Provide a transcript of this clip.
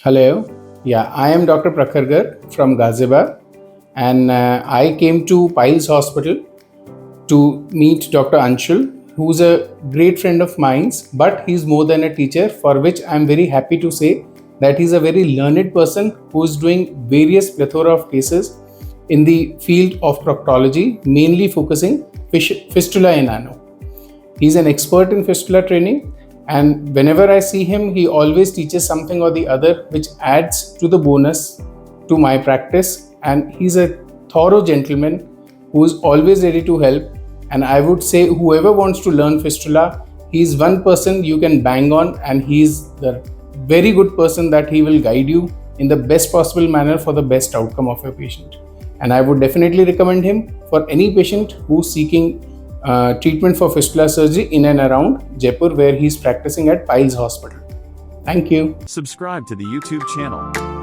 Hello. Yeah, I am Dr. Garg from Ghaziabad, and I came to Piles Hospital to meet Dr. Anshul, who's a great friend of mine, but he's more than a teacher, for which I'm very happy to say that he's a very learned person who is doing various plethora of cases in the field of proctology, mainly focusing fistula in ano. He's an expert in fistula training, and whenever I see him, he always teaches something or the other which adds to the bonus to my practice. And he's a thorough gentleman who is always ready to help. And I would say, whoever wants to learn fistula, he's one person you can bang on, and he's the very good person that he will guide you in the best possible manner for the best outcome of your patient. And I would definitely recommend him for any patient who's seeking treatment for fistula surgery in and around Jaipur, where he's practicing at Piles Hospital. Thank you. Subscribe to the YouTube channel.